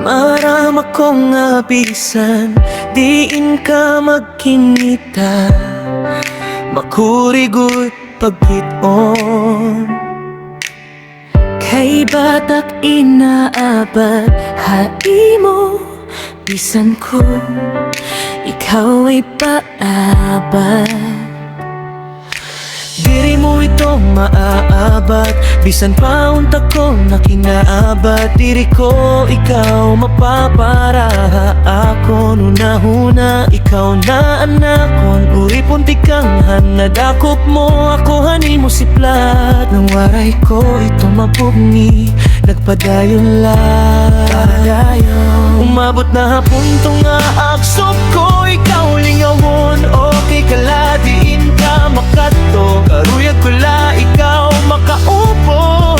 Marama kong abisan, diin ka magkinita, makurigod pagkiton. Kay batak inaabad, hai mo, bisan ko, ikaw ay paabad. Diri mo ito maaabat, bisan paunta ko na kinaabad. Diri ko ikaw mapapara, ako nunahuna, ikaw na anakon. Uri punti kang hanadakop mo, ako hani mo siplat. Nang waray ko ito mapugni, nagpadayon lang. Umabot na punto nga aksop ko, ikaw lingawon. Okay kala, diin ka makato, karuyag ko la, ikaw makaupo.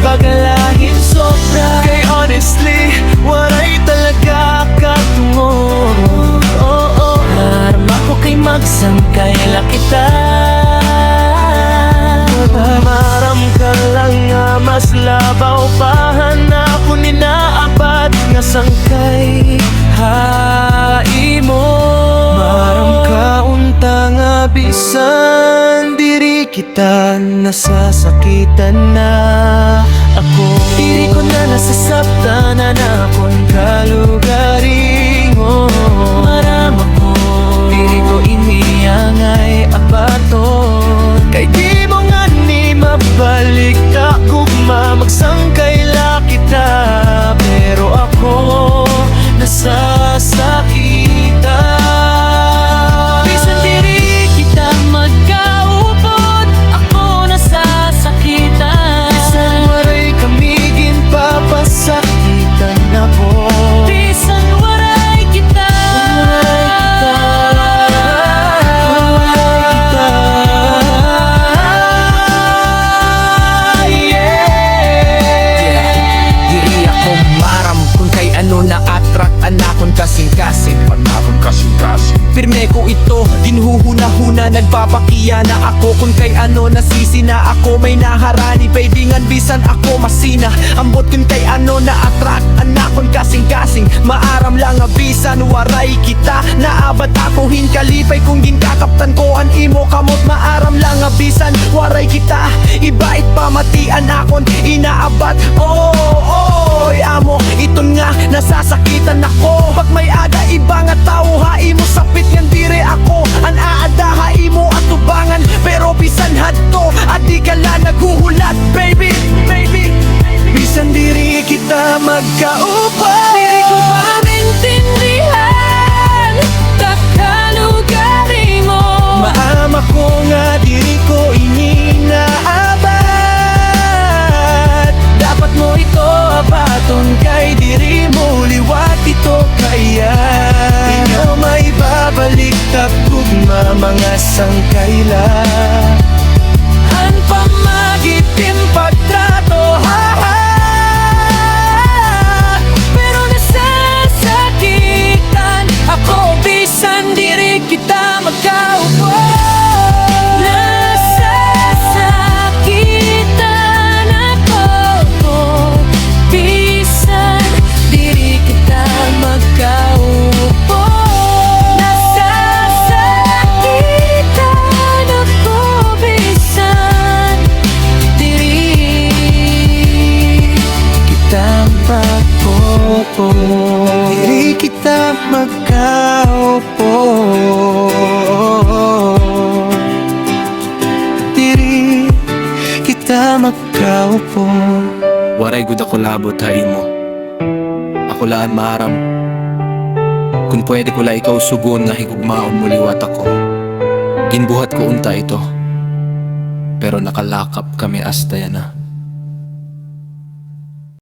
Bagalahin sobra, kay honestly, waray talaga katungo. Harma ko kay magsangkay la kita. Maram ka lang nga, mas labaw pahan ako ninaabad nga sangkay hai mo. Maram ka unta nga bisan diri kita nasasakitan na ako. Diri ko na nasasabtanan akong kalugaring mo. Maram ako, diri ko iniyangay abaton. Kay di mo nga ni mabalik ta gugma, magsangkay la kita. Pero ako nasasakitan. Bisan diri kita magkaupod, ako nasasakitan. Bisan waray kamigin papasakitan ako. Bisan waray kita, na-attract anakon kasing-kasing, panakon kasing-kasing. Pirme ko ito, dinhuhuna-huna, nagpapakiya na ako. Kung kay ano nasisi na ako, may naharani, pwedingan bisan ako masina. Ambot kun kay ano na-attract anakon kasing-kasing, maaram lang abisan, waray kita. Naabat ako hinkalipay, kung ginkakaptan ko an imo kamot, maaram lang abisan, waray kita. Ibait pamatian akon, inaabat, oy amo, iton nga nasasakitan ako. Pag may ada iba nga tao, hai mo sapit ngan dire ako. An aada hai mo atubangan, pero bisan hadto adi ka la naghuhulat, baby, baby. bisan diri kita magkaupat, diri ko pa maintindihan kakalugaring mo. maama ko nga diri ko ininaabad. Dapat mo ito abaton, kay diri mo liwat ito kaya. Ikaw may babalik tagugma, mga sangkayla. An pamagitin pagtrato, pero nasasakitan ako. Bisan diri kita magkaupo, nasasakitan ako. Bisan diri kita magkaupo, nasasakitan ako. Bisan diri Kita magkaupo, diri kita magkaupo, diri kita magkaupo. Waray gud ako labot hai mo, ako laan maaram. Kung pwede ko la ikaw sugon nga higugmaon mo liwat ako. Ginbuhat ko unta ito, pero nakalakap kami hasta yan na.